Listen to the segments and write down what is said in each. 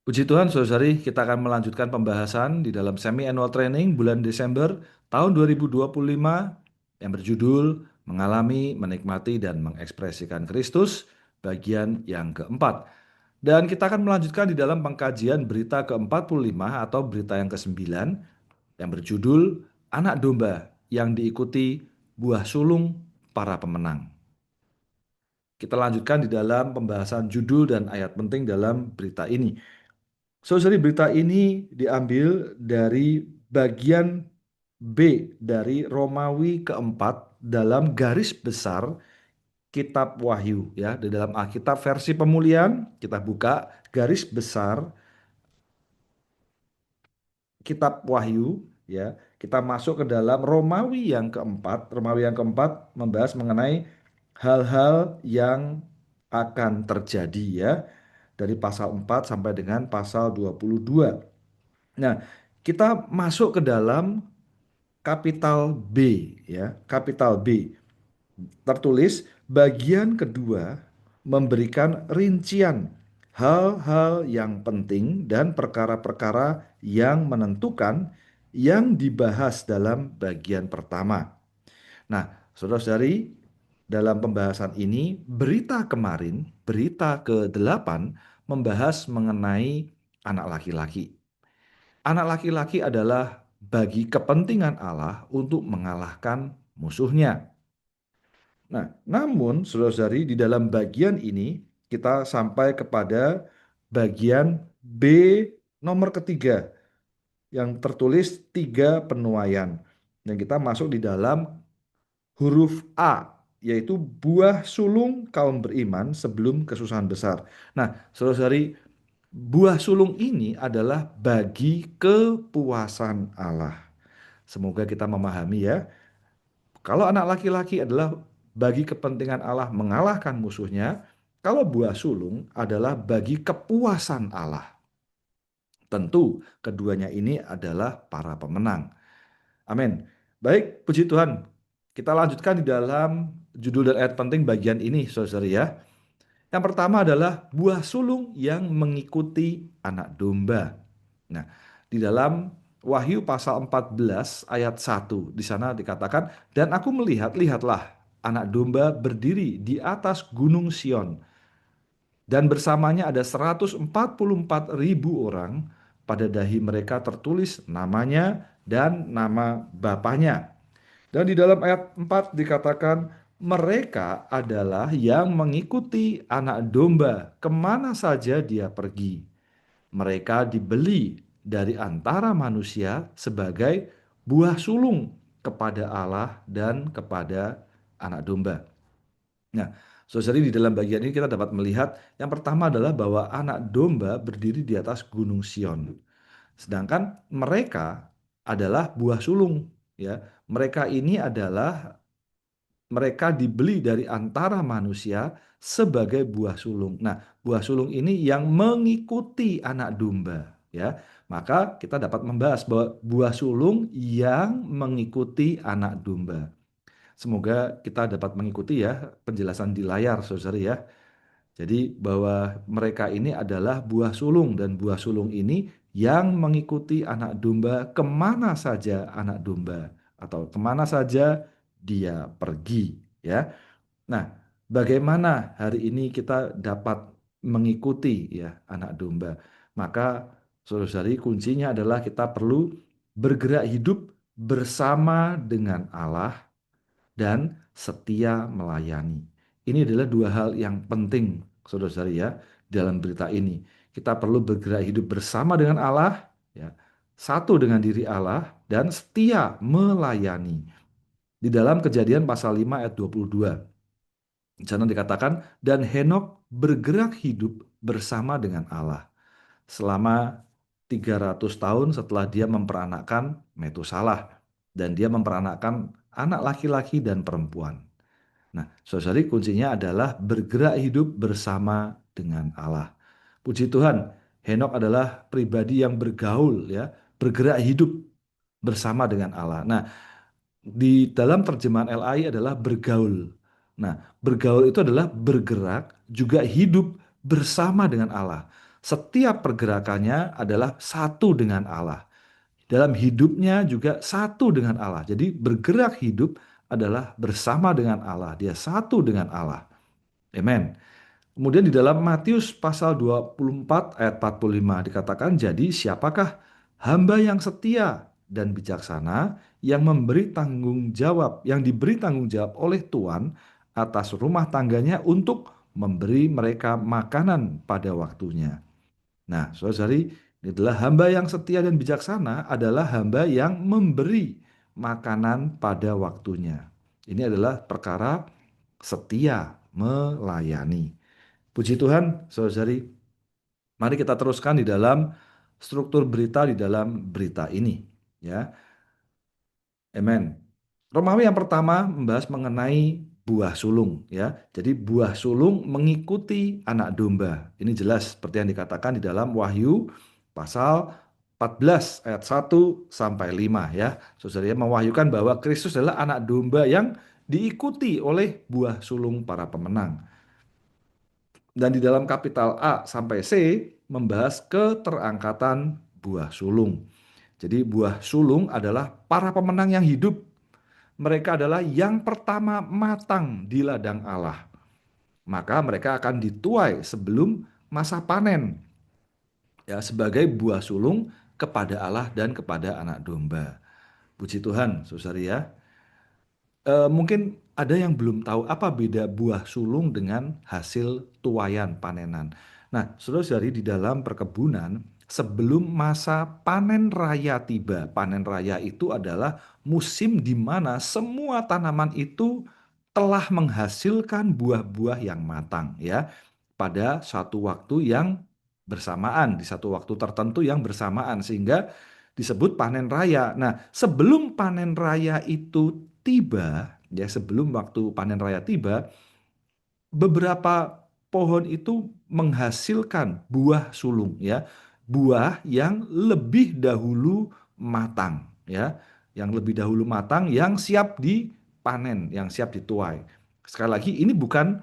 Puji Tuhan, saudari, kita akan melanjutkan pembahasan di dalam semi-annual training bulan Desember tahun 2025 yang berjudul Mengalami, Menikmati, dan Mengekspresikan Kristus, bagian yang keempat. Dan kita akan melanjutkan di dalam pengkajian berita ke-45 atau berita yang ke-9 yang berjudul Anak Domba yang diikuti buah sulung para pemenang. Kita lanjutkan di dalam pembahasan judul dan ayat penting dalam berita ini. Saudari, berita ini diambil dari bagian B dari Romawi keempat dalam garis besar Kitab Wahyu, ya. Di dalam Alkitab versi pemulihan kita buka garis besar Kitab Wahyu, ya. Kita masuk ke dalam Romawi yang keempat. Romawi yang keempat membahas mengenai hal-hal yang akan terjadi, ya, dari pasal 4 sampai dengan pasal 22. Nah, kita masuk ke dalam kapital B, ya, kapital B. Tertulis bagian kedua memberikan rincian hal-hal yang penting dan perkara-perkara yang menentukan yang dibahas dalam bagian pertama. Nah, saudara-saudari, dalam pembahasan ini berita kemarin, berita ke-8 membahas mengenai anak laki-laki. Anak laki-laki adalah bagi kepentingan Allah untuk mengalahkan musuhnya. Nah, namun saudara-saudari, di dalam bagian ini kita sampai kepada bagian B nomor ketiga yang tertulis tiga penuaian. Dan kita masuk di dalam huruf A, yaitu buah sulung kaum beriman sebelum kesusahan besar. Nah, saudara-saudari, buah sulung ini adalah bagi kepuasan Allah. Semoga kita memahami, ya. Kalau anak laki-laki adalah bagi kepentingan Allah mengalahkan musuhnya, kalau buah sulung adalah bagi kepuasan Allah. Tentu keduanya ini adalah para pemenang. Amin. Baik, puji Tuhan. Kita lanjutkan di dalam judul dan ayat penting bagian ini, saudara, ya. Yang pertama adalah buah sulung yang mengikuti anak domba. Nah, di dalam Wahyu pasal 14 ayat 1 di sana dikatakan, dan aku melihat, lihatlah anak domba berdiri di atas gunung Sion, dan bersamanya ada 144.000 orang, pada dahi mereka tertulis namanya dan nama bapaknya. Dan di dalam ayat 4 dikatakan, mereka adalah yang mengikuti anak domba kemana saja dia pergi. Mereka dibeli dari antara manusia sebagai buah sulung kepada Allah dan kepada anak domba. Nah, saudari, di dalam bagian ini kita dapat melihat yang pertama adalah bahwa anak domba berdiri di atas gunung Sion. Sedangkan mereka adalah buah sulung, ya. Mereka ini adalah mereka dibeli dari antara manusia sebagai buah sulung. Nah, buah sulung ini yang mengikuti anak domba, ya. Maka kita dapat membahas bahwa buah sulung yang mengikuti anak domba. Semoga kita dapat mengikuti, ya, penjelasan di layar, saudara, ya. Jadi bahwa mereka ini adalah buah sulung, dan buah sulung ini yang mengikuti anak domba kemana saja anak domba atau kemana saja dia pergi, ya. Nah, bagaimana hari ini kita dapat mengikuti, ya, anak domba? Maka saudari, kuncinya adalah kita perlu bergerak hidup bersama dengan Allah dan setia melayani. Ini adalah dua hal yang penting, saudara-saudari, ya, dalam berita ini. Kita perlu bergerak hidup bersama dengan Allah, ya, satu dengan diri Allah, dan setia melayani. Di dalam Kejadian pasal 5 ayat 22, di sana dikatakan, dan Henok bergerak hidup bersama dengan Allah selama 300 tahun setelah dia memperanakkan Metusalah, dan dia memperanakkan anak laki-laki dan perempuan. Nah, saudari, kuncinya adalah bergerak hidup bersama dengan Allah. Puji Tuhan, Henok adalah pribadi yang bergaul, ya, bergerak hidup bersama dengan Allah. Nah, di dalam terjemahan LAI adalah bergaul. Nah, bergaul itu adalah bergerak juga hidup bersama dengan Allah. Setiap pergerakannya adalah satu dengan Allah. Dalam hidupnya juga satu dengan Allah. Jadi bergerak hidup adalah bersama dengan Allah. Dia satu dengan Allah. Amen. Kemudian di dalam Matius pasal 24 ayat 45 dikatakan, jadi siapakah hamba yang setia dan bijaksana yang diberi tanggung jawab oleh Tuhan atas rumah tangganya untuk memberi mereka makanan pada waktunya. Nah, saudari, ini adalah hamba yang setia dan bijaksana adalah hamba yang memberi makanan pada waktunya. Ini adalah perkara setia melayani. Puji Tuhan, saudari. Mari kita teruskan di dalam struktur berita di dalam berita ini, ya. Amen. Romawi yang pertama membahas mengenai buah sulung, ya. Jadi buah sulung mengikuti anak domba. Ini jelas seperti yang dikatakan di dalam Wahyu pasal 14 ayat 1 sampai 5, ya. Saudara, mewahyukan bahwa Kristus adalah anak domba yang diikuti oleh buah sulung para pemenang. Dan di dalam kapital A sampai C membahas keterangkatan buah sulung. Jadi buah sulung adalah para pemenang yang hidup. Mereka adalah yang pertama matang di ladang Allah. Maka mereka akan dituai sebelum masa panen, ya, sebagai buah sulung kepada Allah dan kepada anak domba. Puji Tuhan, saudara, ya. Mungkin ada yang belum tahu apa beda buah sulung dengan hasil tuaian panenan. Nah, saudara-saudari, di dalam perkebunan, sebelum masa panen raya tiba, panen raya itu adalah musim di mana semua tanaman itu telah menghasilkan buah-buah yang matang, ya, pada satu waktu yang bersamaan, di satu waktu tertentu yang bersamaan, sehingga disebut panen raya. Nah, sebelum panen raya itu tiba, ya, sebelum waktu panen raya tiba, beberapa pohon itu menghasilkan buah sulung, ya, buah yang lebih dahulu matang, ya, yang lebih dahulu matang, yang siap dipanen, yang siap dituai. Sekali lagi, ini bukan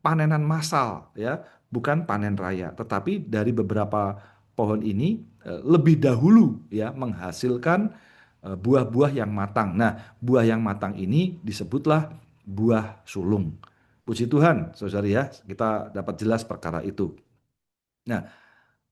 panenan massal, ya, bukan panen raya, tetapi dari beberapa pohon ini lebih dahulu, ya, menghasilkan buah-buah yang matang. Nah, buah yang matang ini disebutlah buah sulung. Puji Tuhan, saudari, ya, kita dapat jelas perkara itu. Nah,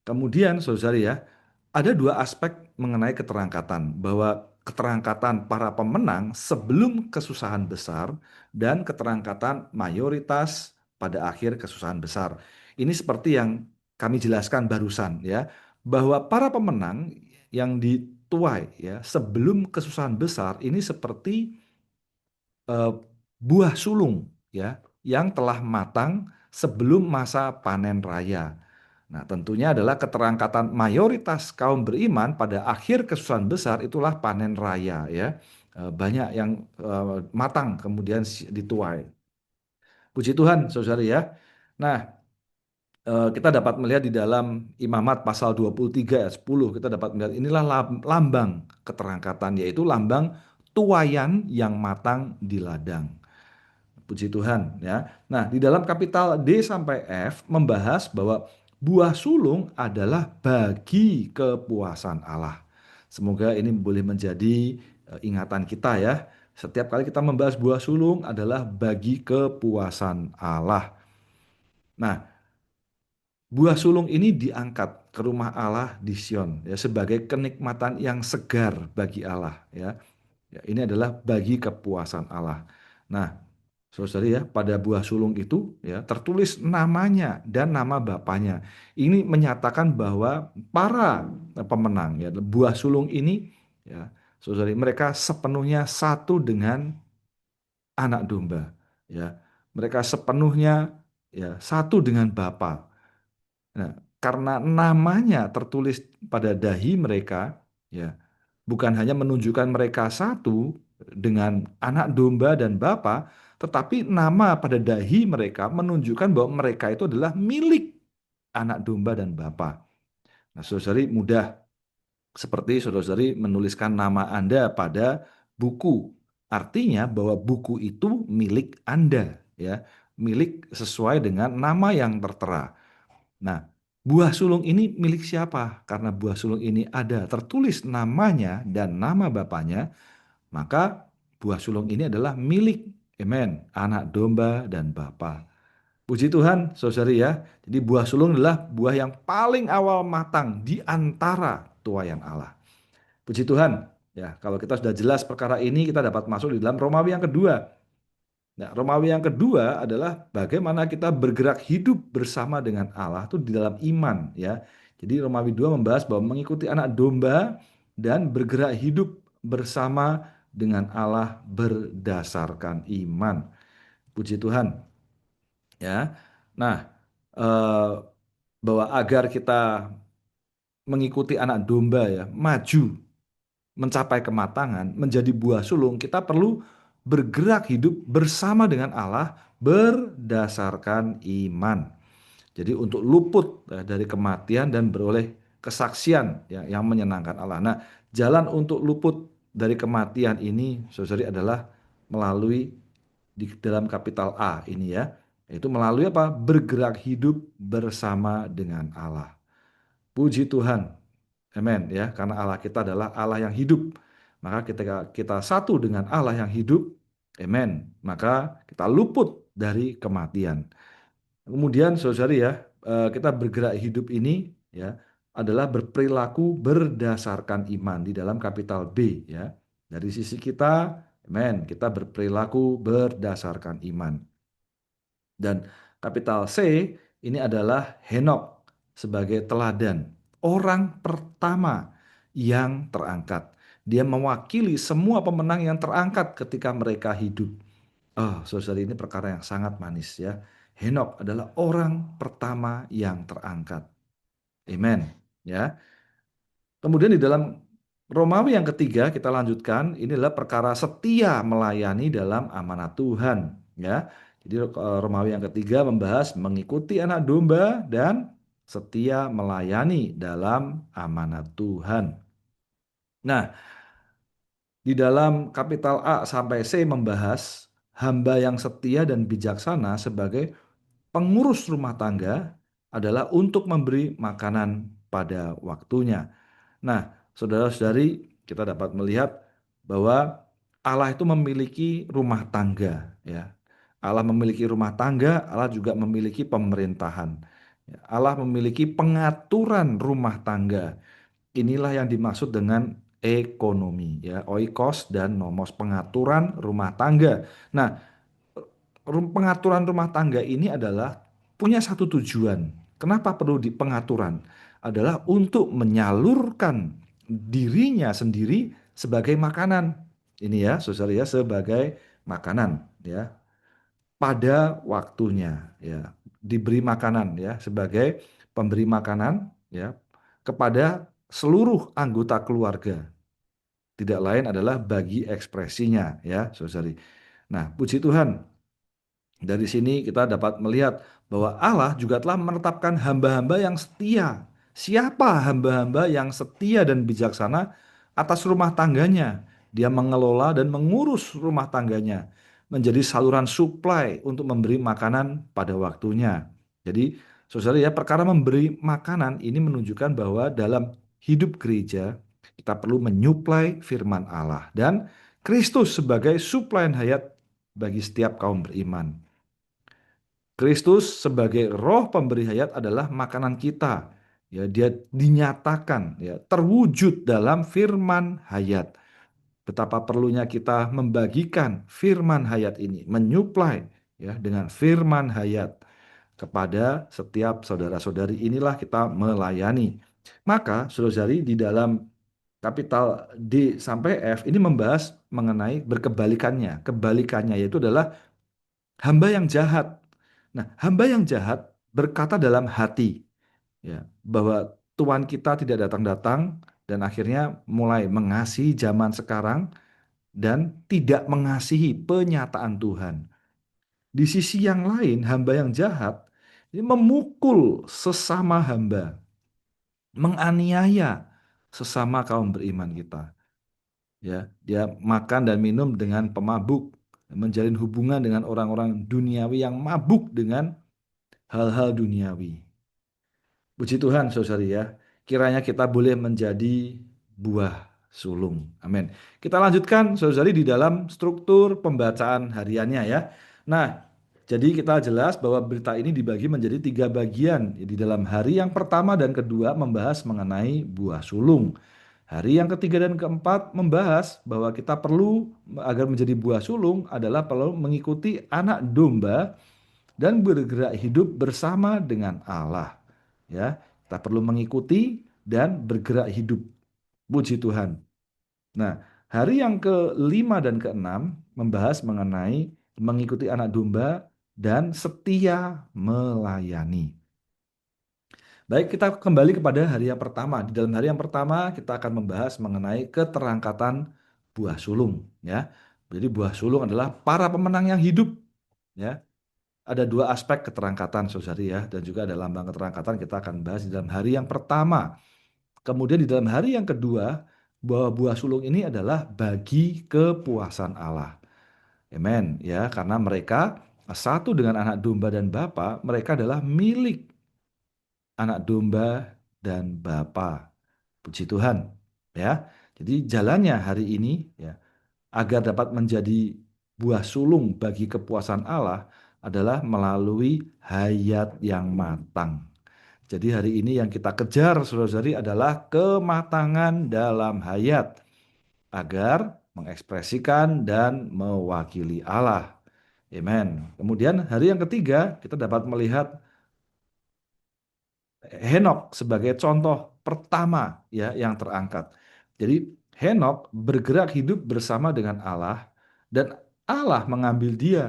kemudian saudari, ya, ada dua aspek mengenai keterangkatan, bahwa keterangkatan para pemenang sebelum kesusahan besar dan keterangkatan mayoritas pada akhir kesusahan besar. Ini seperti yang kami jelaskan barusan, ya, bahwa para pemenang yang dituai, ya, sebelum kesusahan besar ini seperti eh, buah sulung, ya, yang telah matang sebelum masa panen raya. Nah, tentunya adalah keterangkatan mayoritas kaum beriman pada akhir kesusahan besar itulah panen raya, ya. Banyak yang matang kemudian dituai. Puji Tuhan, saudara, ya. Nah, kita dapat melihat di dalam Imamat pasal 23 ayat 10, kita dapat melihat inilah lambang keterangkatan, yaitu lambang tuaian yang matang di ladang. Puji Tuhan, ya. Nah, di dalam kapital D sampai F membahas bahwa buah sulung adalah bagi kepuasan Allah. Semoga ini boleh menjadi ingatan kita, ya. Setiap kali kita membahas buah sulung adalah bagi kepuasan Allah. Nah, buah sulung ini diangkat ke rumah Allah di Sion, ya, sebagai kenikmatan yang segar bagi Allah, ya. Ya, ini adalah bagi kepuasan Allah. Nah, saudara, ya, pada buah sulung itu, ya, tertulis namanya dan nama bapaknya. Ini menyatakan bahwa para pemenang, ya, buah sulung ini, ya, saudara, mereka sepenuhnya satu dengan anak domba, ya. Mereka sepenuhnya, ya, satu dengan Bapa. Nah, karena namanya tertulis pada dahi mereka, ya, bukan hanya menunjukkan mereka satu dengan anak domba dan bapa, tetapi nama pada dahi mereka menunjukkan bahwa mereka itu adalah milik anak domba dan bapa. Nah, saudari, mudah seperti saudari menuliskan nama Anda pada buku. Artinya bahwa buku itu milik Anda, ya, milik sesuai dengan nama yang tertera. Nah, Buah sulung ini milik siapa? Karena buah sulung ini ada tertulis namanya dan nama bapaknya, maka buah sulung ini adalah milik, amen, anak domba dan bapa. Puji Tuhan, saudari ya. Jadi buah sulung adalah buah yang paling awal matang di antara tuaian Allah. Puji Tuhan. Ya, kalau kita sudah jelas perkara ini, kita dapat masuk di dalam Romawi yang kedua. Nah, Romawi yang kedua adalah bagaimana kita bergerak hidup bersama dengan Allah itu di dalam iman ya. Jadi Romawi 2 membahas bahwa mengikuti anak domba dan bergerak hidup bersama dengan Allah berdasarkan iman. Puji Tuhan ya. Nah, eh, bahwa agar kita mengikuti anak domba ya, maju mencapai kematangan, menjadi buah sulung, kita perlu bergerak hidup bersama dengan Allah berdasarkan iman. Jadi untuk luput dari kematian dan beroleh kesaksian ya, yang menyenangkan Allah. Nah, jalan untuk luput dari kematian ini, saudari, adalah melalui di dalam kapital A ini ya, yaitu melalui apa? Bergerak hidup bersama dengan Allah. Puji Tuhan. Amin ya, karena Allah kita adalah Allah yang hidup. Maka ketika kita satu dengan Allah yang hidup, amin, maka kita luput dari kematian. Kemudian saudari ya, kita bergerak hidup ini ya adalah berperilaku berdasarkan iman di dalam kapital B ya. Dari sisi kita, amin, kita berperilaku berdasarkan iman. Dan kapital C ini adalah Henok sebagai teladan, orang pertama yang terangkat. Dia mewakili semua pemenang yang terangkat ketika mereka hidup. Oh, saudara, ini perkara yang sangat manis ya. Henok adalah orang pertama yang terangkat. Amen. Ya. Kemudian di dalam Romawi yang ketiga kita lanjutkan, ini adalah perkara setia melayani dalam amanat Tuhan, ya. Jadi Romawi yang ketiga membahas mengikuti anak domba dan setia melayani dalam amanat Tuhan. Nah, di dalam kapital A sampai C membahas hamba yang setia dan bijaksana sebagai pengurus rumah tangga adalah untuk memberi makanan pada waktunya. Nah, saudara-saudari, kita dapat melihat bahwa Allah itu memiliki rumah tangga, ya. Allah memiliki rumah tangga, Allah juga memiliki pemerintahan. Ya, Allah memiliki pengaturan rumah tangga. Inilah yang dimaksud dengan ekonomi, ya, oikos dan nomos, pengaturan rumah tangga. Nah, pengaturan rumah tangga ini adalah punya satu tujuan. Kenapa perlu di pengaturan? Adalah untuk menyalurkan dirinya sendiri sebagai makanan. Ini ya, saudara ya, sebagai makanan ya. Pada waktunya ya. Diberi makanan ya, sebagai pemberi makanan ya kepada seluruh anggota keluarga. Tidak lain adalah bagi ekspresinya ya, saudari. Nah, puji Tuhan. Dari sini kita dapat melihat bahwa Allah juga telah menetapkan hamba-hamba yang setia. Siapa hamba-hamba yang setia dan bijaksana atas rumah tangganya? Dia mengelola dan mengurus rumah tangganya, menjadi saluran suplai untuk memberi makanan pada waktunya. Jadi, saudara ya, perkara memberi makanan ini menunjukkan bahwa dalam hidup gereja kita perlu menyuplai firman Allah dan Kristus sebagai suplaian hayat bagi setiap kaum beriman. Kristus sebagai roh pemberi hayat adalah makanan kita. Ya, dia dinyatakan ya, terwujud dalam firman hayat. Betapa perlunya kita membagikan firman hayat ini, menyuplai ya dengan firman hayat kepada setiap saudara-saudari. Inilah kita melayani. Maka saudara-saudari di dalam kapital D sampai F ini membahas mengenai berkebalikannya. Kebalikannya yaitu adalah hamba yang jahat. Nah, hamba yang jahat berkata dalam hati ya bahwa Tuhan kita tidak datang-datang dan akhirnya mulai mengasihi zaman sekarang dan tidak mengasihi penyataan Tuhan. Di sisi yang lain, hamba yang jahat ini memukul sesama hamba, menganiaya sesama kaum beriman kita. Ya, dia makan dan minum dengan pemabuk, menjalin hubungan dengan orang-orang duniawi yang mabuk dengan hal-hal duniawi. Puji Tuhan, saudari ya. Kiranya kita boleh menjadi buah sulung. Amin. Kita lanjutkan, saudari, di dalam struktur pembacaan hariannya ya. Nah, jadi kita jelas bahwa berita ini dibagi menjadi tiga bagian. Di dalam hari yang pertama dan kedua membahas mengenai buah sulung. Hari yang ketiga dan keempat membahas bahwa kita perlu agar menjadi buah sulung adalah perlu mengikuti anak domba dan bergerak hidup bersama dengan Allah. Ya, kita perlu mengikuti dan bergerak hidup. Puji Tuhan. Nah, hari yang kelima dan keenam membahas mengenai mengikuti anak domba dan setia melayani. Baik, kita kembali kepada hari yang pertama. Di dalam hari yang pertama kita akan membahas mengenai keterangkatan buah sulung. Ya, jadi buah sulung adalah para pemenang yang hidup. Ya, ada dua aspek keterangkatan, saudari ya, dan juga ada lambang keterangkatan kita akan bahas di dalam hari yang pertama. Kemudian di dalam hari yang kedua, bahwa buah sulung ini adalah bagi kepuasan Allah. Amen ya, karena mereka satu dengan anak domba dan bapa, mereka adalah milik anak domba dan bapa. Puji Tuhan ya. Jadi jalannya hari ini ya agar dapat menjadi buah sulung bagi kepuasan Allah adalah melalui hayat yang matang. Jadi hari ini yang kita kejar, saudara-saudari, adalah kematangan dalam hayat agar mengekspresikan dan mewakili Allah. Amen. Kemudian hari yang ketiga kita dapat melihat Henok sebagai contoh pertama ya yang terangkat. Jadi Henok bergerak hidup bersama dengan Allah dan Allah mengambil dia.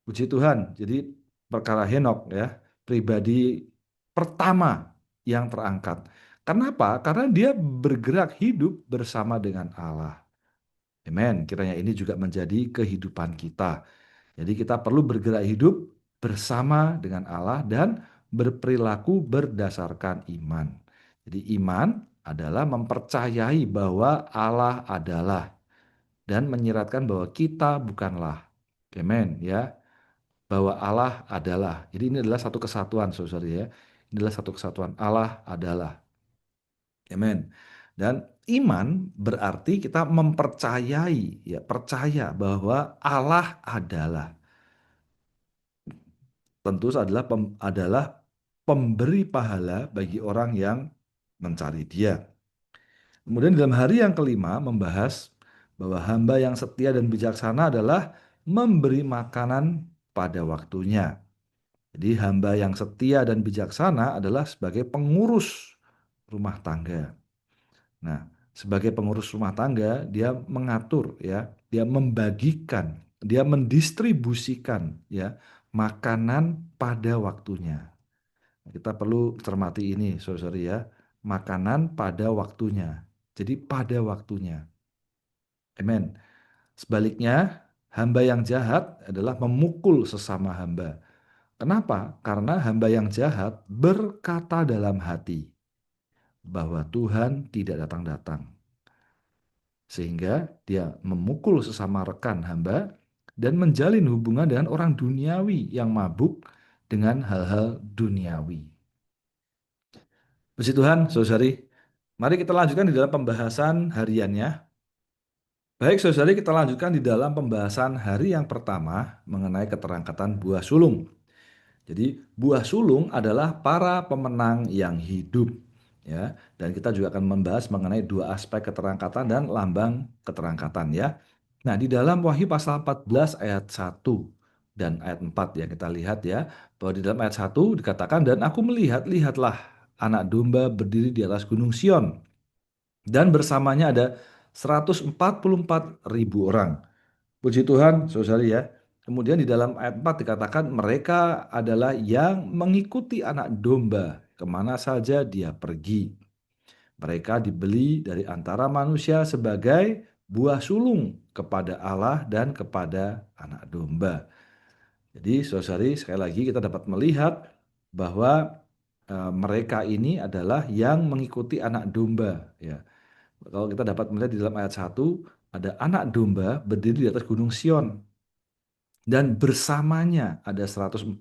Puji Tuhan. Jadi perkara Henok ya, pribadi pertama yang terangkat. Kenapa? Karena dia bergerak hidup bersama dengan Allah. Amen. Kiranya ini juga menjadi kehidupan kita. Jadi kita perlu bergerak hidup bersama dengan Allah dan berperilaku berdasarkan iman. Jadi iman adalah mempercayai bahwa Allah adalah dan menyiratkan bahwa kita bukanlah. Amen ya. Bahwa Allah adalah. Jadi ini adalah satu kesatuan, saudara ya. Ini adalah satu kesatuan. Allah adalah. Amen. Dan iman berarti kita mempercayai, ya, percaya bahwa Allah adalah. Tentu adalah pemberi pahala bagi orang yang mencari Dia. Kemudian dalam hari yang kelima membahas bahwa hamba yang setia dan bijaksana adalah memberi makanan pada waktunya. Jadi hamba yang setia dan bijaksana adalah sebagai pengurus rumah tangga. Nah, sebagai pengurus rumah tangga, dia mengatur ya, dia membagikan, dia mendistribusikan ya makanan pada waktunya. Kita perlu cermati ini, saudara ya, makanan pada waktunya. Jadi pada waktunya. Amen. Sebaliknya, hamba yang jahat adalah memukul sesama hamba. Kenapa? Karena hamba yang jahat berkata dalam hati bahwa Tuhan tidak datang-datang. Sehingga dia memukul sesama rekan hamba dan menjalin hubungan dengan orang duniawi yang mabuk dengan hal-hal duniawi. Puji Tuhan, saudari. Mari kita lanjutkan di dalam pembahasan hariannya. Baik, saudari, kita lanjutkan di dalam pembahasan hari yang pertama mengenai keterangkatan buah sulung. Jadi buah sulung adalah para pemenang yang hidup. Ya, dan kita juga akan membahas mengenai dua aspek keterangkatan dan lambang keterangkatan ya. Nah, di dalam Wahyu pasal 14 ayat 1 dan ayat 4 yang kita lihat ya, bahwa di dalam ayat 1 dikatakan, dan aku melihat, lihatlah anak domba berdiri di atas gunung Sion dan bersamanya ada 144.000 orang. Puji Tuhan, saudari ya. Kemudian di dalam ayat 4 dikatakan mereka adalah yang mengikuti anak domba kemana saja dia pergi. Mereka dibeli dari antara manusia sebagai buah sulung kepada Allah dan kepada anak domba. Jadi saudari, sekali lagi kita dapat melihat bahwa mereka ini adalah yang mengikuti anak domba. Ya. Kalau kita dapat melihat di dalam ayat 1, ada anak domba berdiri di atas gunung Sion. Dan bersamanya ada 144.000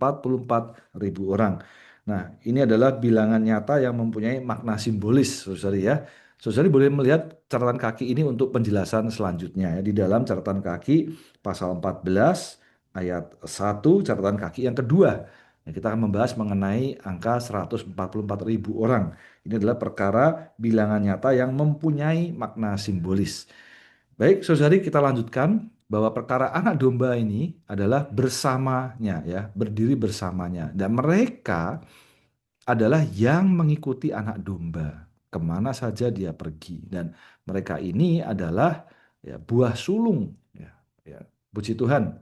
orang. Nah, ini adalah bilangan nyata yang mempunyai makna simbolis, saudari ya. Saudari boleh melihat catatan kaki ini untuk penjelasan selanjutnya ya. Di dalam catatan kaki pasal 14 ayat 1 catatan kaki yang kedua. Ya, kita akan membahas mengenai angka 144.000 orang. Ini adalah perkara bilangan nyata yang mempunyai makna simbolis. Baik, saudari, kita lanjutkan bahwa perkara anak domba ini adalah bersamanya ya, berdiri bersamanya. Dan mereka adalah yang mengikuti anak domba kemana saja dia pergi. Dan mereka ini adalah ya, buah sulung. Ya, ya. Puji Tuhan.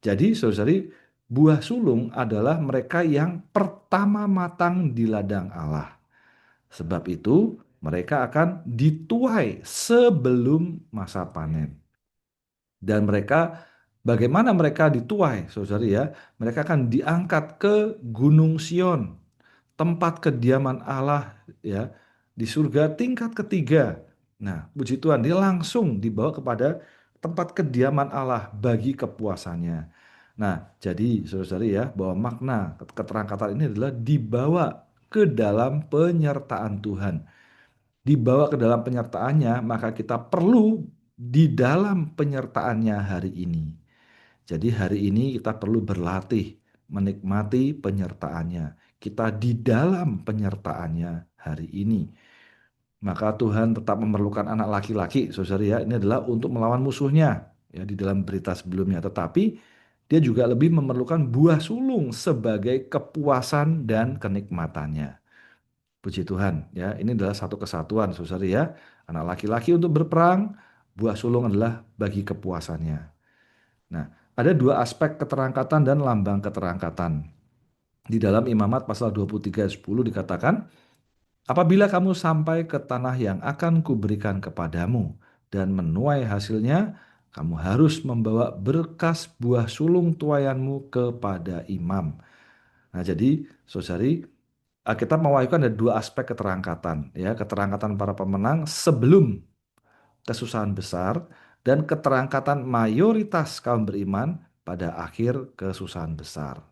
Jadi saudari, buah sulung adalah mereka yang pertama matang di ladang Allah. Sebab itu mereka akan dituai sebelum masa panen. Dan mereka, bagaimana mereka dituai, saudari ya? Mereka akan diangkat ke Gunung Sion, tempat kediaman Allah ya, di surga tingkat ketiga. Nah, puji Tuhan, dia langsung dibawa kepada tempat kediaman Allah bagi kepuasannya. Nah, jadi saudari ya, bahwa makna keterangkatan ini adalah dibawa ke dalam penyertaan Tuhan. Dibawa ke dalam penyertaannya, maka kita perlu di dalam penyertaannya hari ini. Jadi hari ini kita perlu berlatih menikmati penyertaannya. Kita di dalam penyertaannya hari ini. Maka Tuhan tetap memerlukan anak laki-laki, saudari ya. Ini adalah untuk melawan musuhnya ya di dalam berita sebelumnya. Tetapi dia juga lebih memerlukan buah sulung sebagai kepuasan dan kenikmatannya. Puji Tuhan ya. Ini adalah satu kesatuan, saudari ya. Anak laki-laki untuk berperang, buah sulung adalah bagi kepuasannya. Nah, ada dua aspek keterangkatan dan lambang keterangkatan. Di dalam Imamat pasal 23 ayat 10 dikatakan, apabila kamu sampai ke tanah yang akan kuberikan kepadamu dan menuai hasilnya, kamu harus membawa berkas buah sulung tuayanmu kepada imam. Nah, jadi saudari, kita mewahyukan ada dua aspek keterangkatan, ya, keterangkatan para pemenang sebelum kesusahan besar dan keterangkatan mayoritas kaum beriman pada akhir kesusahan besar.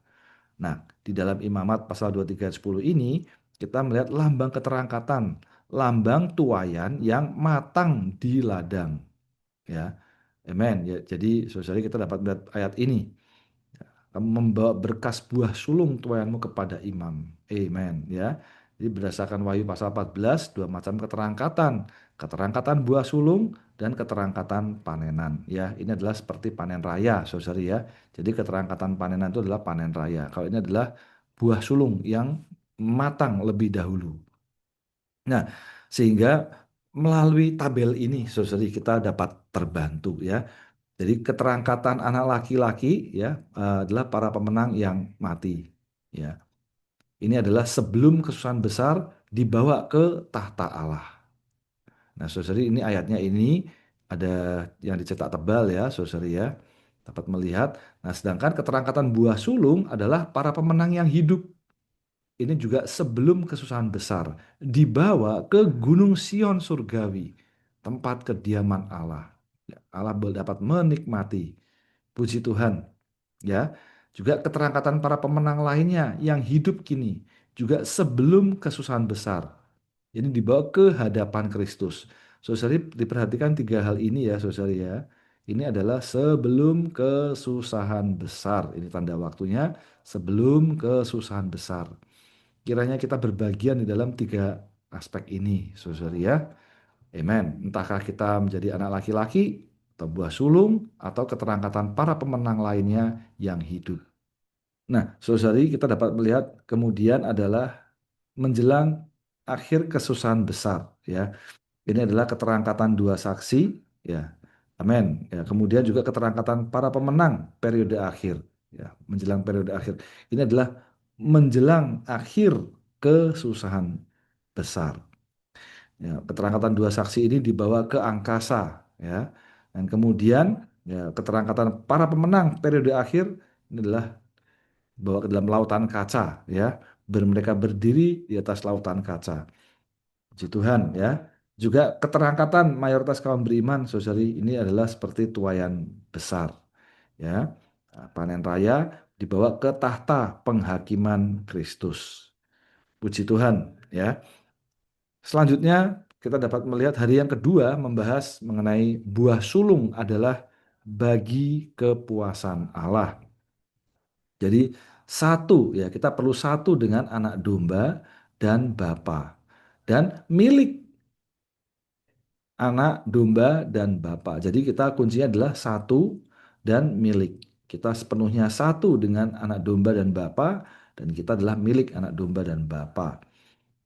Nah, di dalam Imamat pasal 23 ayat 10 ini kita melihat lambang keterangkatan, lambang tuayan yang matang di ladang, ya. Amen. Ya, jadi saudara kita dapat melihat ayat ini. Kamu membawa berkas buah sulung tuayanmu kepada imam. Amen. Ya. Jadi berdasarkan Wahyu pasal 14, dua macam keterangkatan. Keterangkatan buah sulung dan keterangkatan panenan. Ya, ini adalah seperti panen raya, saudara ya. Jadi keterangkatan panenan itu adalah panen raya. Kalau ini adalah buah sulung yang matang lebih dahulu. Nah, sehingga melalui tabel ini, saudara, kita dapat terbantu ya. Jadi keterangkatan anak laki-laki ya adalah para pemenang yang mati. Ya, ini adalah sebelum kesusahan besar dibawa ke tahta Allah. Nah, saudari, ini ayatnya ini ada yang dicetak tebal ya, saudari ya, dapat melihat. Nah, sedangkan keterangkatan buah sulung adalah para pemenang yang hidup. Ini juga sebelum kesusahan besar dibawa ke Gunung Sion surgawi, tempat kediaman Allah. Ya, Allah dapat menikmati. Puji Tuhan. Ya, juga keterangkatan para pemenang lainnya yang hidup kini juga sebelum kesusahan besar. Ini dibawa ke hadapan Kristus. Saudari, diperhatikan tiga hal ini ya, saudari ya. Ini adalah sebelum kesusahan besar. Ini tanda waktunya sebelum kesusahan besar. Kiranya kita berbagian di dalam tiga aspek ini, saudari ya. Amen. Entahkah kita menjadi anak laki-laki atau buah sulung atau keterangkatan para pemenang lainnya yang hidup. Nah, saudari, kita dapat melihat kemudian adalah menjelang akhir kesusahan besar ya. Ini adalah keterangkatan dua saksi ya. Amin. Ya, kemudian juga keterangkatan para pemenang periode akhir ya, menjelang periode akhir. Ini adalah menjelang akhir kesusahan besar. Ya, keterangkatan dua saksi ini dibawa ke angkasa, ya. Dan kemudian ya, keterangkatan para pemenang periode akhir ini adalah bawa ke dalam lautan kaca, ya. Mereka berdiri di atas lautan kaca. Puji Tuhan, ya. Juga keterangkatan mayoritas kaum beriman, saudari, ini adalah seperti tuayan besar, ya. Panen raya dibawa ke tahta penghakiman Kristus. Puji Tuhan, ya. Selanjutnya kita dapat melihat hari yang kedua membahas mengenai buah sulung adalah bagi kepuasan Allah. Jadi satu ya, kita perlu satu dengan anak domba dan Bapa. Dan milik anak domba dan Bapa. Jadi kita kuncinya adalah satu dan milik. Kita sepenuhnya satu dengan anak domba dan Bapa, dan kita adalah milik anak domba dan Bapa.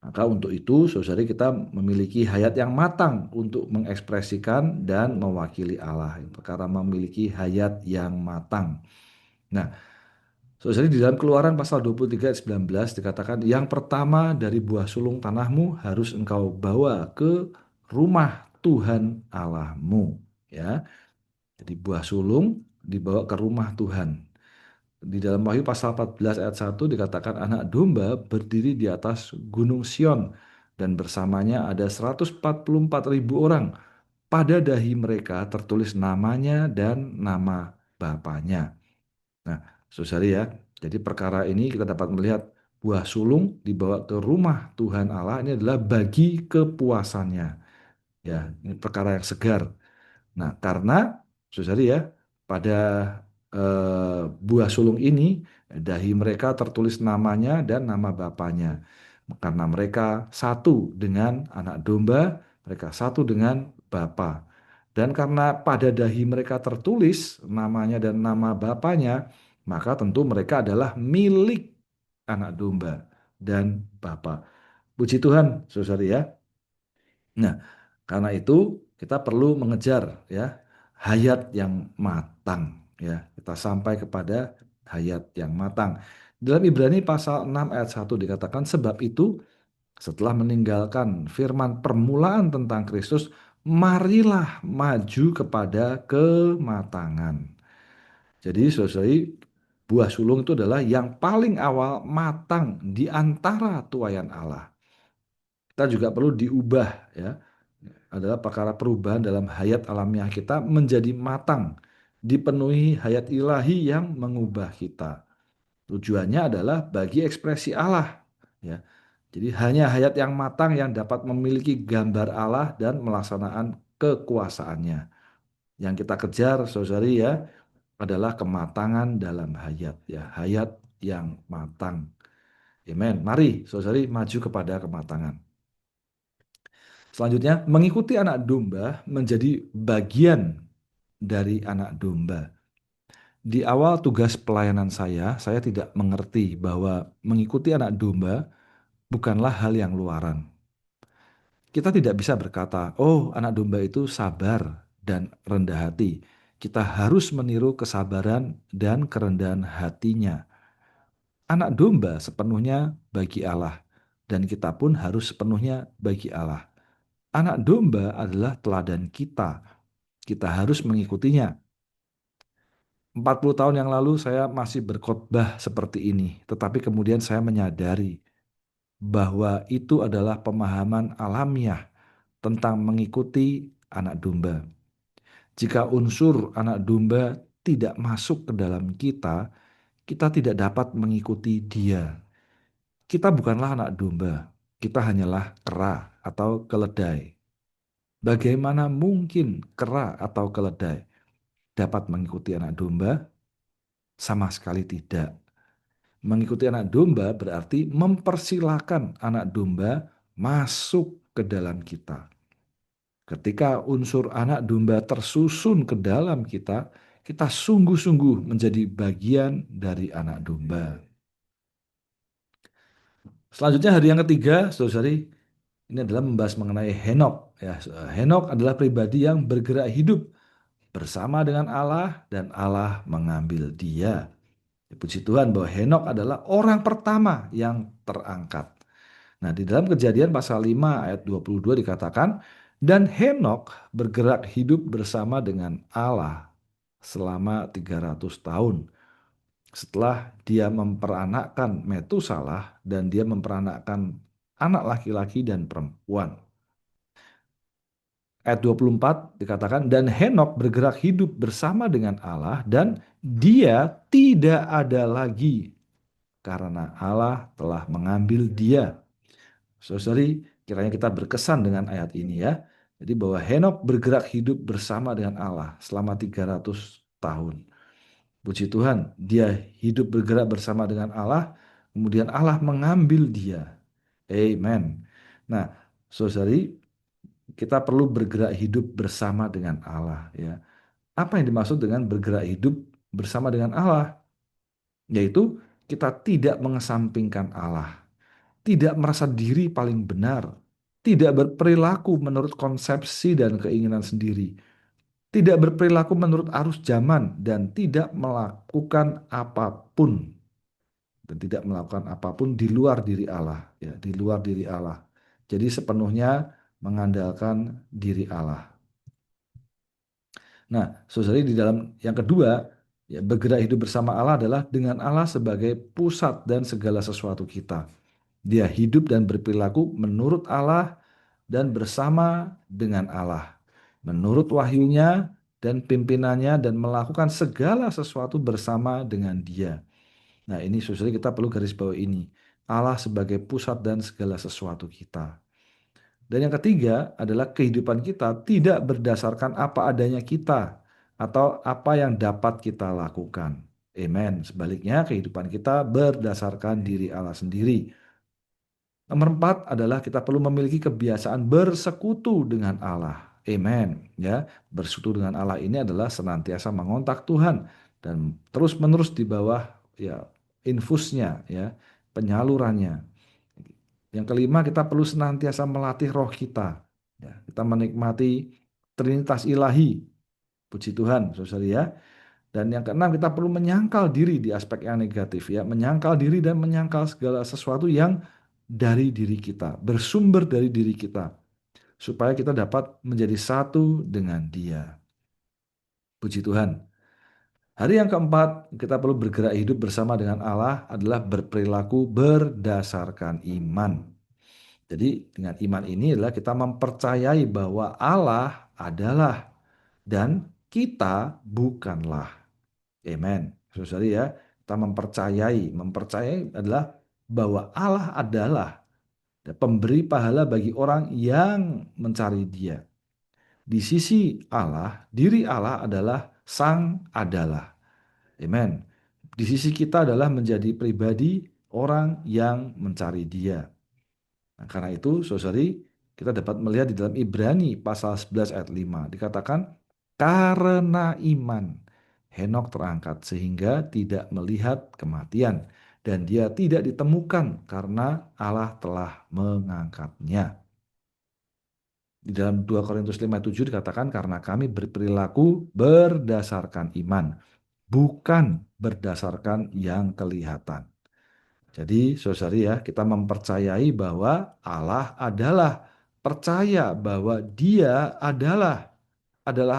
Maka untuk itu, saudari, kita memiliki hayat yang matang untuk mengekspresikan dan mewakili Allah. Perkara memiliki hayat yang matang. Nah, saudari, di dalam Keluaran pasal 23 ayat 19 dikatakan, yang pertama dari buah sulung tanahmu harus engkau bawa ke rumah Tuhan Allahmu. Ya, jadi buah sulung dibawa ke rumah Tuhan. Di dalam Wahyu pasal 14 ayat 1 dikatakan anak domba berdiri di atas gunung Sion dan bersamanya ada 144.000 orang. Pada dahi mereka tertulis namanya dan nama bapaknya. Nah, saudari ya, jadi perkara ini kita dapat melihat buah sulung dibawa ke rumah Tuhan Allah ini adalah bagi kepuasannya. Ya, ini perkara yang segar. Nah, karena saudari ya, pada buah sulung ini dahi mereka tertulis namanya dan nama bapaknya. Karena mereka satu dengan anak domba, mereka satu dengan Bapa. Dan karena pada dahi mereka tertulis namanya dan nama bapaknya, maka tentu mereka adalah milik anak domba dan Bapa. Puji Tuhan, saudari ya. Nah, karena itu kita perlu mengejar ya hayat yang matang ya. Kita sampai kepada hayat yang matang. Dalam Ibrani pasal 6 ayat 1 dikatakan sebab itu setelah meninggalkan firman permulaan tentang Kristus, marilah maju kepada kematangan. Jadi saudari, buah sulung itu adalah yang paling awal matang di antara tuayan Allah. Kita juga perlu diubah ya, adalah perkara perubahan dalam hayat alamiah kita menjadi matang, dipenuhi hayat ilahi yang mengubah kita. Tujuannya adalah bagi ekspresi Allah, ya. Jadi hanya hayat yang matang yang dapat memiliki gambar Allah dan melaksanakan kekuasaannya. Yang kita kejar, saudari ya, adalah kematangan dalam hayat, ya, hayat yang matang. Amen. Mari, saudari, maju kepada kematangan. Selanjutnya, mengikuti anak domba menjadi bagian dari anak domba. Di awal tugas pelayanan saya tidak mengerti bahwa mengikuti anak domba bukanlah hal yang luaran. Kita tidak bisa berkata, oh anak domba itu sabar dan rendah hati. Kita harus meniru kesabaran dan kerendahan hatinya. Anak domba sepenuhnya bagi Allah, dan kita pun harus sepenuhnya bagi Allah. Anak domba adalah teladan kita. Kita harus mengikutinya. 40 tahun yang lalu saya masih berkhotbah seperti ini, tetapi kemudian saya menyadari bahwa itu adalah pemahaman alamiah tentang mengikuti anak domba. Jika unsur anak domba tidak masuk ke dalam kita, kita tidak dapat mengikuti dia. Kita bukanlah anak domba, kita hanyalah kera atau keledai. Bagaimana mungkin kera atau keledai dapat mengikuti anak domba? Sama sekali tidak. Mengikuti anak domba berarti mempersilahkan anak domba masuk ke dalam kita. Ketika unsur anak domba tersusun ke dalam kita, kita sungguh-sungguh menjadi bagian dari anak domba. Selanjutnya hari yang ketiga, saudari, ini adalah membahas mengenai Henok. Ya, Henok adalah pribadi yang bergerak hidup bersama dengan Allah dan Allah mengambil dia. Puji Tuhan bahwa Henok adalah orang pertama yang terangkat. Nah, di dalam Kejadian pasal 5 ayat 22 dikatakan, dan Henok bergerak hidup bersama dengan Allah selama 300 tahun. Setelah dia memperanakkan Metusalah dan dia memperanakkan anak laki-laki dan perempuan. Ayat 24 dikatakan, dan Henok bergerak hidup bersama dengan Allah dan dia tidak ada lagi. karena Allah telah mengambil dia. Saudari, kiranya kita berkesan dengan ayat ini ya. Jadi bahwa Henok bergerak hidup bersama dengan Allah selama 300 tahun. Puji Tuhan, dia hidup bergerak bersama dengan Allah, kemudian Allah mengambil dia. Amen. Nah, saudari, kita perlu bergerak hidup bersama dengan Allah ya. Apa yang dimaksud dengan bergerak hidup bersama dengan Allah? Yaitu kita tidak mengesampingkan Allah, tidak merasa diri paling benar, tidak berperilaku menurut konsepsi dan keinginan sendiri, tidak berperilaku menurut arus zaman, dan tidak melakukan apapun di luar diri Allah, ya, di luar diri Allah. Jadi sepenuhnya mengandalkan diri Allah. Nah, saudari, di dalam yang kedua, ya, bergerak hidup bersama Allah adalah dengan Allah sebagai pusat dan segala sesuatu kita. Dia hidup dan berperilaku menurut Allah dan bersama dengan Allah, menurut wahyunya dan pimpinannya, dan melakukan segala sesuatu bersama dengan Dia. Nah, ini saudara, kita perlu garis bawah ini. Allah sebagai pusat dan segala sesuatu kita. Dan yang ketiga adalah kehidupan kita tidak berdasarkan apa adanya kita atau apa yang dapat kita lakukan. Amen. Sebaliknya, kehidupan kita berdasarkan diri Allah sendiri. Nomor 4 adalah kita perlu memiliki kebiasaan bersekutu dengan Allah. Amen. Ya, bersekutu dengan Allah ini adalah senantiasa mengontak Tuhan dan terus-menerus di bawah ya infusnya, ya, penyalurannya. Yang kelima, kita perlu senantiasa melatih roh kita. Ya, kita menikmati Trinitas Ilahi. Puji Tuhan, saudara ya. Dan yang keenam, kita perlu menyangkal diri di aspek yang negatif, ya, menyangkal diri dan menyangkal segala sesuatu yang dari diri kita, bersumber dari diri kita, supaya kita dapat menjadi satu dengan Dia. Puji Tuhan. Hari yang keempat, kita perlu bergerak hidup bersama dengan Allah adalah berperilaku berdasarkan iman. Jadi dengan iman ini adalah kita mempercayai bahwa Allah adalah dan kita bukanlah. Amen. Saudara ya, kita mempercayai adalah bahwa Allah adalah pemberi pahala bagi orang yang mencari Dia. Di sisi Allah, diri Allah adalah Sang Adalah. Amen. Di sisi kita adalah menjadi pribadi orang yang mencari Dia. Nah, karena itu, saudari, kita dapat melihat di dalam Ibrani pasal 11 ayat 5 dikatakan, karena iman Henok terangkat sehingga tidak melihat kematian, dan dia tidak ditemukan karena Allah telah mengangkatnya. Di dalam 2 Korintus 5:7 dikatakan, karena kami berperilaku berdasarkan iman, bukan berdasarkan yang kelihatan. Jadi, saudari ya, kita mempercayai bahwa Allah adalah, percaya bahwa Dia adalah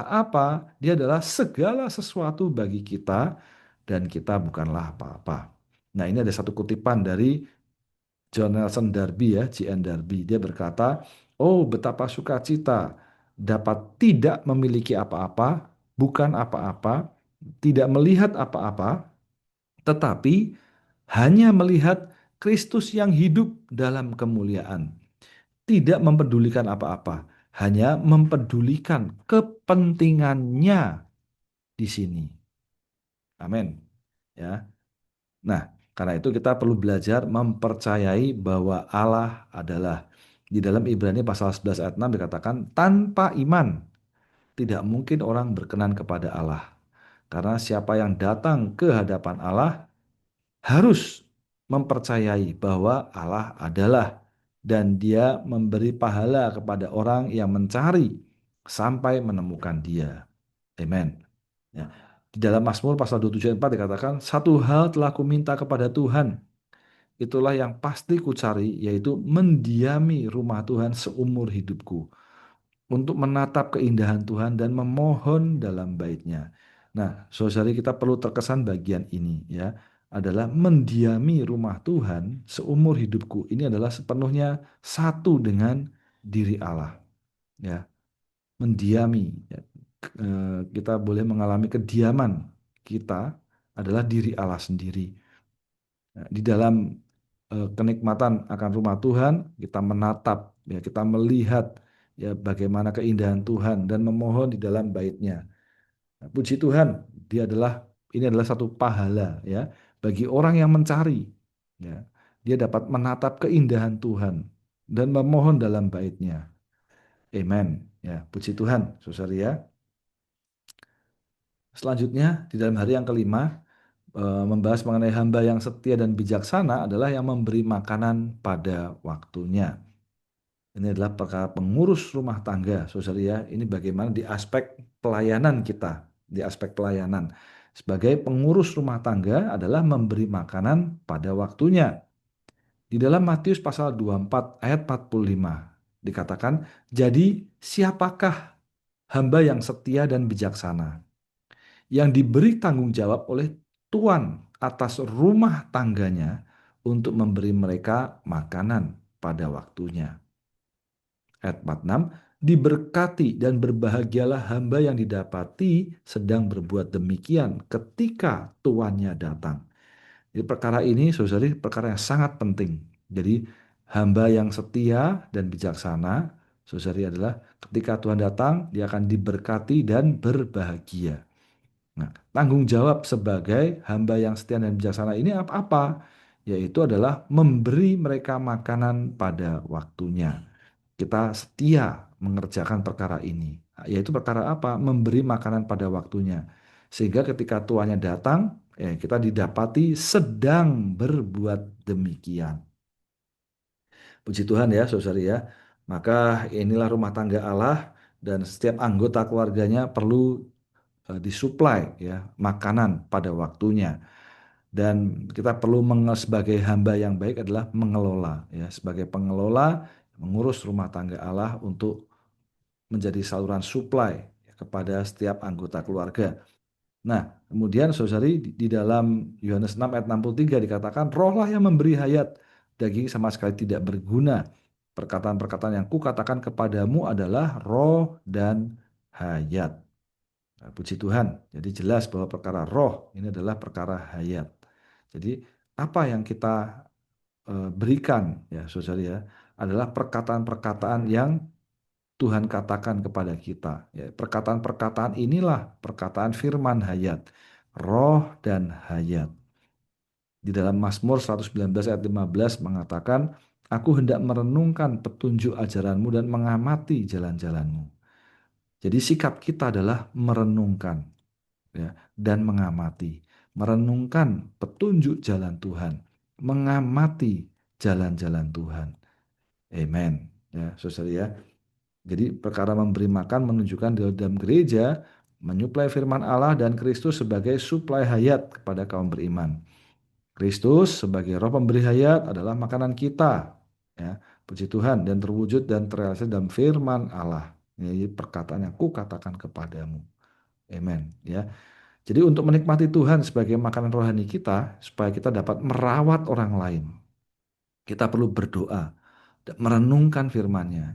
apa? Dia adalah segala sesuatu bagi kita dan kita bukanlah apa-apa. Nah, ini ada satu kutipan dari John Nelson Darby, ya, J.N. Darby. Dia berkata, "Oh, betapa sukacita dapat tidak memiliki apa-apa, bukan apa-apa, tidak melihat apa-apa, tetapi hanya melihat Kristus yang hidup dalam kemuliaan. Tidak mempedulikan apa-apa, hanya mempedulikan kepentingannya di sini." Amin. Ya. Nah, karena itu kita perlu belajar mempercayai bahwa Allah adalah. Di dalam Ibrani pasal 11 ayat 6 dikatakan, tanpa iman tidak mungkin orang berkenan kepada Allah. Karena siapa yang datang ke hadapan Allah harus mempercayai bahwa Allah adalah, dan Dia memberi pahala kepada orang yang mencari sampai menemukan Dia. Amen. Ya. Di dalam Mazmur pasal 27 ayat 4 dikatakan, satu hal telah kuminta kepada Tuhan, itulah yang pasti kucari, yaitu mendiami rumah Tuhan seumur hidupku, untuk menatap keindahan Tuhan dan memohon dalam bait-Nya. Nah, saudari, kita perlu terkesan bagian ini, ya, adalah mendiami rumah Tuhan seumur hidupku. Ini adalah sepenuhnya satu dengan diri Allah, ya. Mendiami, ya. Kita boleh mengalami kediaman kita adalah diri Allah sendiri. Nah, di dalam kenikmatan akan rumah Tuhan, kita menatap, ya, kita melihat ya bagaimana keindahan Tuhan dan memohon di dalam bait-Nya. Nah, puji Tuhan, ini adalah satu pahala ya bagi orang yang mencari. Ya, dia dapat menatap keindahan Tuhan dan memohon dalam bait-Nya. Amen. Ya, puji Tuhan, saudara ya. Selanjutnya di dalam hari yang kelima, membahas mengenai hamba yang setia dan bijaksana adalah yang memberi makanan pada waktunya. Ini adalah perkara pengurus rumah tangga, saudara ya. Ini bagaimana di aspek pelayanan kita, di aspek pelayanan. Sebagai pengurus rumah tangga adalah memberi makanan pada waktunya. Di dalam Matius pasal 24 ayat 45 dikatakan, jadi siapakah hamba yang setia dan bijaksana, yang diberi tanggung jawab oleh tuan atas rumah tangganya untuk memberi mereka makanan pada waktunya. Ayat 46, diberkati dan berbahagialah hamba yang didapati sedang berbuat demikian ketika tuannya datang. Jadi perkara ini, saudari, perkara yang sangat penting. Jadi hamba yang setia dan bijaksana, saudari, adalah ketika Tuhan datang, dia akan diberkati dan berbahagia. Nah, tanggung jawab sebagai hamba yang setia dan bijaksana ini apa-apa? Yaitu adalah memberi mereka makanan pada waktunya. Kita setia mengerjakan perkara ini. Yaitu perkara apa? Memberi makanan pada waktunya. Sehingga ketika tuannya datang, kita didapati sedang berbuat demikian. Puji Tuhan ya, saudari ya. Maka inilah rumah tangga Allah dan setiap anggota keluarganya perlu disuplai ya makanan pada waktunya, dan kita perlu sebagai hamba yang baik adalah mengelola ya, sebagai pengelola mengurus rumah tangga Allah untuk menjadi saluran suplai ya, kepada setiap anggota keluarga. Nah, kemudian saudari di dalam Yohanes 6 ayat 63 dikatakan, rohlah yang memberi hayat, daging sama sekali tidak berguna. Perkataan-perkataan yang kukatakan kepadamu adalah roh dan hayat. Nah, puji Tuhan. Jadi jelas bahwa perkara roh ini adalah perkara hayat. Jadi apa yang kita berikan ya saudara ya adalah perkataan-perkataan yang Tuhan katakan kepada kita. Ya, perkataan-perkataan inilah perkataan firman hayat, roh dan hayat. Di dalam Mazmur 119 ayat 15 mengatakan, aku hendak merenungkan petunjuk ajaranmu dan mengamati jalan-jalanmu. Jadi sikap kita adalah merenungkan ya, dan mengamati, merenungkan petunjuk jalan Tuhan, mengamati jalan-jalan Tuhan. Amen. Ya, saudara ya. Jadi perkara memberi makan menunjukkan di dalam gereja menyuplai firman Allah dan Kristus sebagai suplai hayat kepada kaum beriman. Kristus sebagai roh pemberi hayat adalah makanan kita. Ya, puji Tuhan, dan terwujud dan terrealisasi dalam firman Allah. Ini perkataan yang kukatakan kepadamu. Amen. Ya. Jadi untuk menikmati Tuhan sebagai makanan rohani kita, supaya kita dapat merawat orang lain, kita perlu berdoa, merenungkan firman-Nya,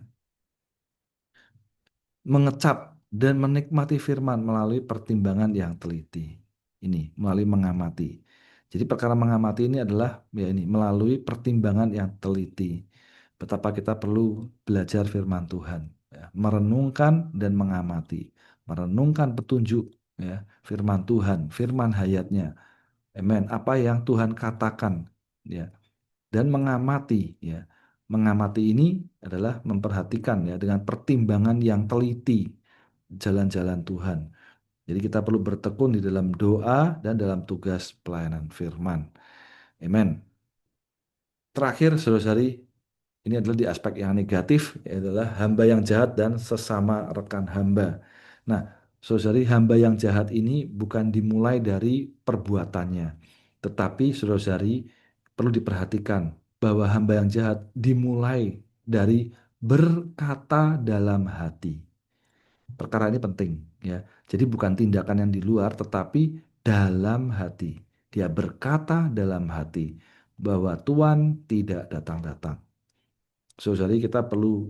mengecap dan menikmati firman melalui pertimbangan yang teliti. Ini melalui mengamati. Jadi perkara mengamati ini adalah ya ini melalui pertimbangan yang teliti. Betapa kita perlu belajar firman Tuhan, ya, merenungkan dan mengamati, merenungkan petunjuk ya, firman Tuhan, firman hayatnya. Amen. Apa yang Tuhan katakan ya, dan mengamati ya. Mengamati ini adalah memperhatikan ya dengan pertimbangan yang teliti jalan-jalan Tuhan. Jadi kita perlu bertekun di dalam doa dan dalam tugas pelayanan firman. Amen. Terakhir, saudara-saudari, ini adalah di aspek yang negatif, yaitu adalah hamba yang jahat dan sesama rekan hamba. Nah, saudari, hamba yang jahat ini bukan dimulai dari perbuatannya, tetapi saudari perlu diperhatikan bahwa hamba yang jahat dimulai dari berkata dalam hati. Perkara ini penting, ya. Jadi bukan tindakan yang di luar, tetapi dalam hati. Dia berkata dalam hati bahwa Tuhan tidak datang-datang. Saudari, kita perlu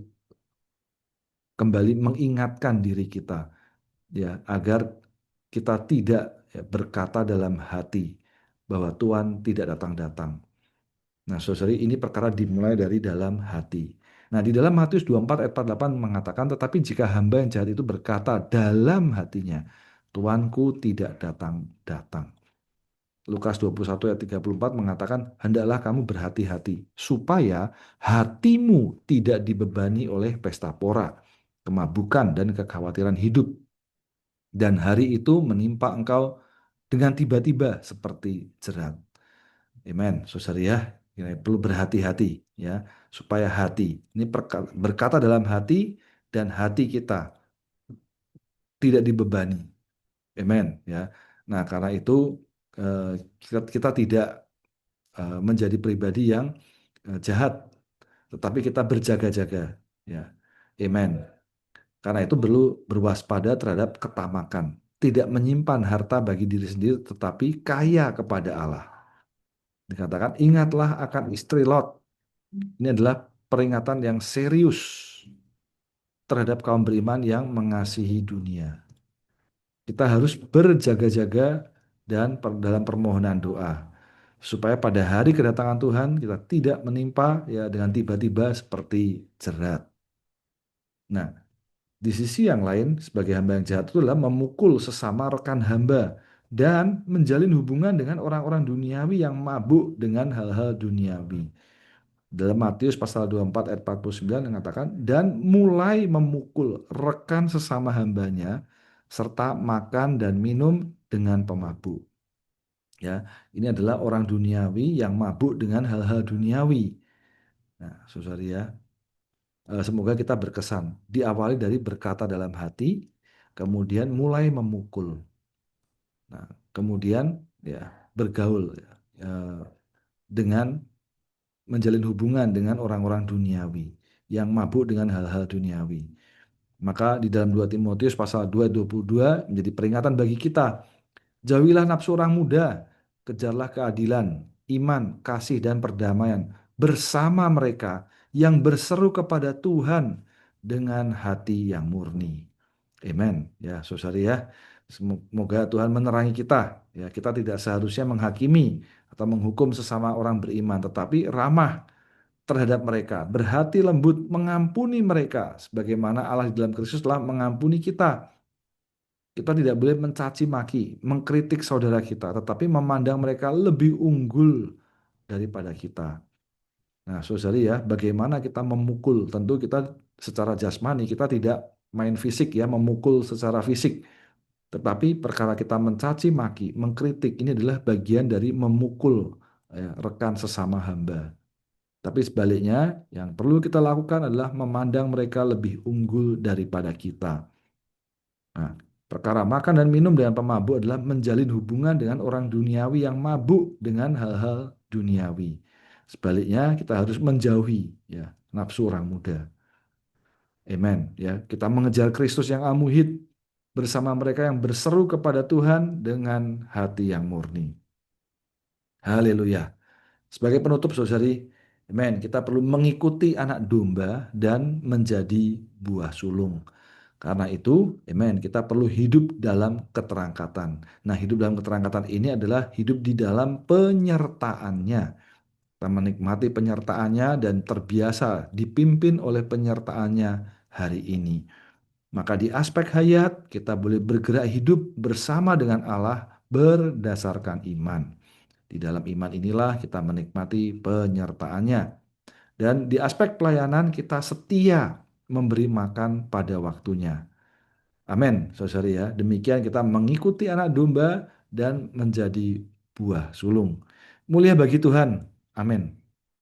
kembali mengingatkan diri kita ya agar kita tidak ya, berkata dalam hati, bahwa Tuhan tidak datang-datang. Nah, saudari, ini perkara dimulai dari dalam hati. Nah, di dalam Matius 24 ayat 48 mengatakan, tetapi jika hamba yang jahat itu berkata dalam hatinya, Tuanku tidak datang-datang. Lukas 21 ayat 34 mengatakan, hendaklah kamu berhati-hati, supaya hatimu tidak dibebani oleh pesta pora, kemabukan, dan kekhawatiran hidup. Dan hari itu menimpa engkau dengan tiba-tiba seperti jerat. Amen, saudara ya. Ini perlu berhati-hati ya, supaya hati ini berkata dalam hati dan hati kita tidak dibebani. Amen ya. Nah, karena itu eh, kita tidak menjadi pribadi yang jahat, tetapi kita berjaga-jaga ya. Amen. Karena itu perlu berwaspada terhadap ketamakan, tidak menyimpan harta bagi diri sendiri tetapi kaya kepada Allah. Dikatakan, ingatlah akan istri Lot. Ini adalah peringatan yang serius terhadap kaum beriman yang mengasihi dunia. Kita harus berjaga-jaga dan dalam permohonan doa supaya pada hari kedatangan Tuhan kita tidak menimpa ya dengan tiba-tiba seperti jerat. Nah, di sisi yang lain sebagai hamba yang jahat itu adalah memukul sesama rekan hamba dan menjalin hubungan dengan orang-orang duniawi yang mabuk dengan hal-hal duniawi. Dalam Matius pasal 24 ayat 49 mengatakan, dan mulai memukul rekan sesama hambanya serta makan dan minum dengan pemabuk. Ya, ini adalah orang duniawi yang mabuk dengan hal-hal duniawi. Nah, saudara ya, semoga kita berkesan. Diawali dari berkata dalam hati, kemudian mulai memukul. Nah, kemudian ya bergaul ya, dengan menjalin hubungan dengan orang-orang duniawi yang mabuk dengan hal-hal duniawi. Maka di dalam 2 Timotius pasal 2 ayat 22 menjadi peringatan bagi kita. Jauhilah nafsu orang muda, kejarlah keadilan, iman, kasih, dan perdamaian bersama mereka yang berseru kepada Tuhan dengan hati yang murni. Amen. Ya, saudara ya. Semoga Tuhan menerangi kita. Ya, kita tidak seharusnya menghakimi atau menghukum sesama orang beriman, tetapi ramah terhadap mereka, berhati lembut, mengampuni mereka, sebagaimana Allah di dalam Kristus telah mengampuni kita. Kita tidak boleh mencaci maki, mengkritik saudara kita, tetapi memandang mereka lebih unggul daripada kita. Nah, saudari ya, bagaimana kita memukul? Tentu kita secara jasmani, kita tidak main fisik ya, memukul secara fisik. Tetapi perkara kita mencaci maki, mengkritik, ini adalah bagian dari memukul ya, rekan sesama hamba. Tapi sebaliknya, yang perlu kita lakukan adalah memandang mereka lebih unggul daripada kita. Nah, perkara makan dan minum dengan pemabuk adalah menjalin hubungan dengan orang duniawi yang mabuk dengan hal-hal duniawi. Sebaliknya, kita harus menjauhi ya nafsu orang muda. Amen. Ya, kita mengejar Kristus yang al-muhid bersama mereka yang berseru kepada Tuhan dengan hati yang murni. Haleluya. Sebagai penutup, saudari, amen, kita perlu mengikuti anak domba dan menjadi buah sulung. Karena itu, amen, kita perlu hidup dalam keterangkatan. Nah, hidup dalam keterangkatan ini adalah hidup di dalam penyertaannya. Kita menikmati penyertaannya dan terbiasa dipimpin oleh penyertaannya hari ini. Maka di aspek hayat, kita boleh bergerak hidup bersama dengan Allah berdasarkan iman. Di dalam iman inilah kita menikmati penyertaannya. Dan di aspek pelayanan kita setia memberi makan pada waktunya. Amin, saudari ya. Demikian kita mengikuti anak domba dan menjadi buah sulung. Mulia bagi Tuhan. Amin.